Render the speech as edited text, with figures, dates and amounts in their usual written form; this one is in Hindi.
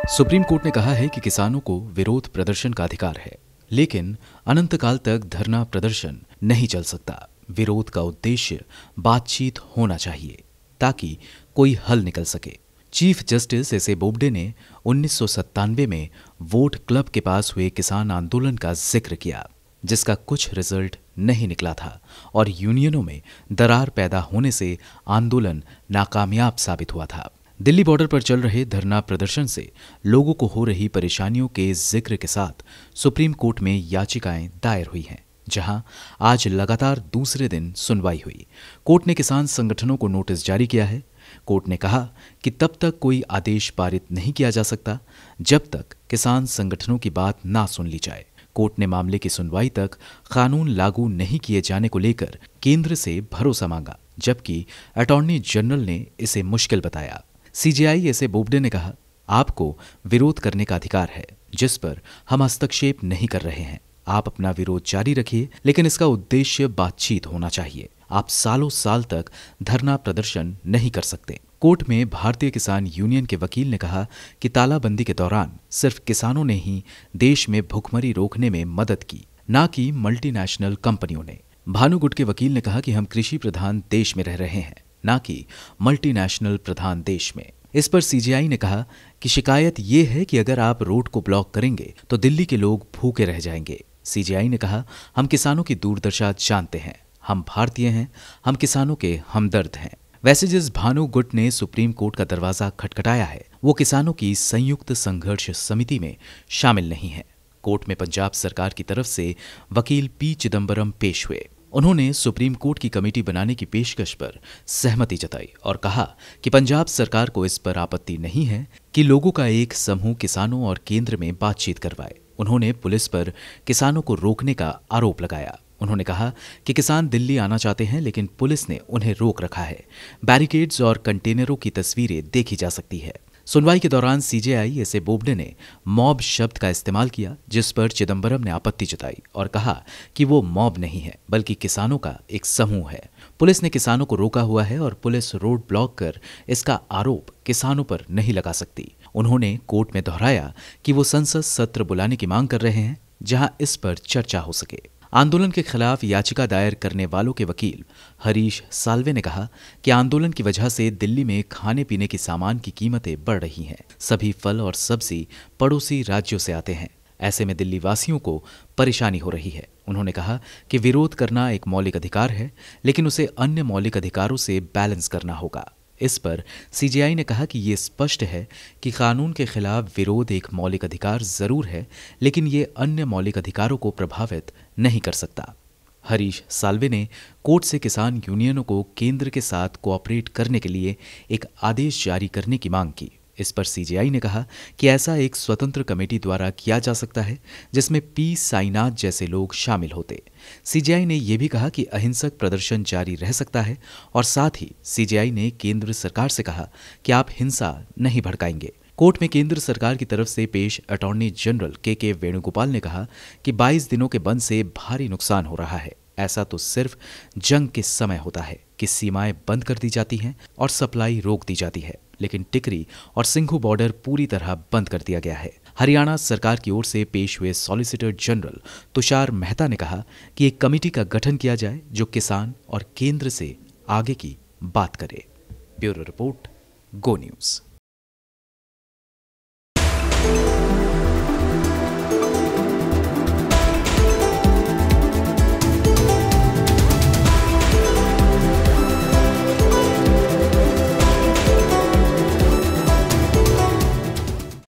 सुप्रीम कोर्ट ने कहा है कि किसानों को विरोध प्रदर्शन का अधिकार है, लेकिन अनंत काल तक धरना प्रदर्शन नहीं चल सकता। विरोध का उद्देश्य बातचीत होना चाहिए ताकि कोई हल निकल सके। Chief justice S A Bobde ने 1997 में वोट क्लब के पास हुए किसान आंदोलन का जिक्र किया, जिसका कुछ रिजल्ट नहीं निकला था और यूनियनों में दरार पैदा होने से आंदोलन नाकामयाब साबित हुआ था। दिल्ली बॉर्डर पर चल रहे धरना प्रदर्शन से लोगों को हो रही परेशानियों के जिक्र के साथ सुप्रीम कोर्ट में याचिकाएं दायर हुई हैं, जहां आज लगातार दूसरे दिन सुनवाई हुई। कोर्ट ने किसान संगठनों को नोटिस जारी किया है। कोर्ट ने कहा कि तब तक कोई आदेश पारित नहीं किया जा सकता जब तक किसान संगठनों की बात ना सुन ली जाए। कोर्ट ने मामले की सुनवाई तक कानून लागू नहीं किए जाने को लेकर केंद्र से भरोसा मांगा, जबकि अटॉर्नी जनरल ने इसे मुश्किल बताया। सीजेआई एस ए बोबडे ने कहा, आपको विरोध करने का अधिकार है, जिस पर हम हस्तक्षेप नहीं कर रहे हैं। आप अपना विरोध जारी रखिए, लेकिन इसका उद्देश्य बातचीत होना चाहिए। आप सालों साल तक धरना प्रदर्शन नहीं कर सकते। कोर्ट में भारतीय किसान यूनियन के वकील ने कहा कि तालाबंदी के दौरान सिर्फ किसानों ने ही देश में भुखमरी रोकने में मदद की, ना कि मल्टीनेशनल कंपनियों ने। भानु गुट के वकील ने कहा कि हम कृषि प्रधान देश में रह रहे हैं, ना कि मल्टीनेशनल प्रधान देश में। इस पर सीजेआई ने कहा कि शिकायत ये है कि अगर आप रोड को ब्लॉक करेंगे तो दिल्ली के लोग भूखे रह जाएंगे। सीजेआई ने कहा, हम किसानों की दुर्दशा जानते हैं, हम भारतीय हैं, हम किसानों के हमदर्द हैं। वैसे जिस भानु गुट ने सुप्रीम कोर्ट का दरवाजा खटखटाया है, वो किसानों की संयुक्त संघर्ष समिति में शामिल नहीं है। कोर्ट में पंजाब सरकार की तरफ से वकील पी चिदम्बरम पेश हुए। उन्होंने सुप्रीम कोर्ट की कमेटी बनाने की पेशकश पर सहमति जताई और कहा कि पंजाब सरकार को इस पर आपत्ति नहीं है कि लोगों का एक समूह किसानों और केंद्र में बातचीत करवाए। उन्होंने पुलिस पर किसानों को रोकने का आरोप लगाया। उन्होंने कहा कि किसान दिल्ली आना चाहते हैं, लेकिन पुलिस ने उन्हें रोक रखा है। बैरिकेड्स और कंटेनरों की तस्वीरें देखी जा सकती है। सुनवाई के दौरान सीजेआई एस ए बोबडे ने मॉब शब्द का इस्तेमाल किया, जिस पर चिदम्बरम ने आपत्ति जताई और कहा कि वो मॉब नहीं है, बल्कि किसानों का एक समूह है। पुलिस ने किसानों को रोका हुआ है और पुलिस रोड ब्लॉक कर इसका आरोप किसानों पर नहीं लगा सकती। उन्होंने कोर्ट में दोहराया कि वो संसद सत्र बुलाने की मांग कर रहे हैं, जहां इस पर चर्चा हो सके। आंदोलन के खिलाफ याचिका दायर करने वालों के वकील हरीश साल्वे ने कहा कि आंदोलन की वजह से दिल्ली में खाने पीने की सामान की कीमतें बढ़ रही हैं। सभी फल और सब्जी पड़ोसी राज्यों से आते हैं। ऐसे में दिल्ली वासियों को परेशानी हो रही है। उन्होंने कहा कि विरोध करना एक मौलिक अधिकार है, लेकिन उसे अन्य मौलिक अधिकारों से बैलेंस करना होगा। इस पर सीजेआई ने कहा कि ये स्पष्ट है कि कानून के खिलाफ विरोध एक मौलिक अधिकार जरूर है, लेकिन ये अन्य मौलिक अधिकारों को प्रभावित नहीं कर सकता। हरीश साल्वे ने कोर्ट से किसान यूनियनों को केंद्र के साथ कोऑपरेट करने के लिए एक आदेश जारी करने की मांग की। इस पर सीजेआई ने कहा कि ऐसा एक स्वतंत्र कमेटी द्वारा किया जा सकता है, जिसमें पी साईनाथ जैसे लोग शामिल होते। सीजेआई ने यह भी कहा कि अहिंसक प्रदर्शन जारी रह सकता है और साथ ही सीजेआई ने केंद्र सरकार से कहा कि आप हिंसा नहीं भड़काएंगे। कोर्ट में केंद्र सरकार की तरफ से पेश अटॉर्नी जनरल के वेणुगोपाल ने कहा कि 22 दिनों के बंद से भारी नुकसान हो रहा है। ऐसा तो सिर्फ जंग के समय होता है कि सीमाएं बंद कर दी जाती हैं और सप्लाई रोक दी जाती है, लेकिन टिकरी और सिंघू बॉर्डर पूरी तरह बंद कर दिया गया है। हरियाणा सरकार की ओर से पेश हुए सॉलिसिटर जनरल तुषार मेहता ने कहा कि एक कमेटी का गठन किया जाए जो किसान और केंद्र से आगे की बात करे। ब्यूरो रिपोर्ट, गो न्यूज।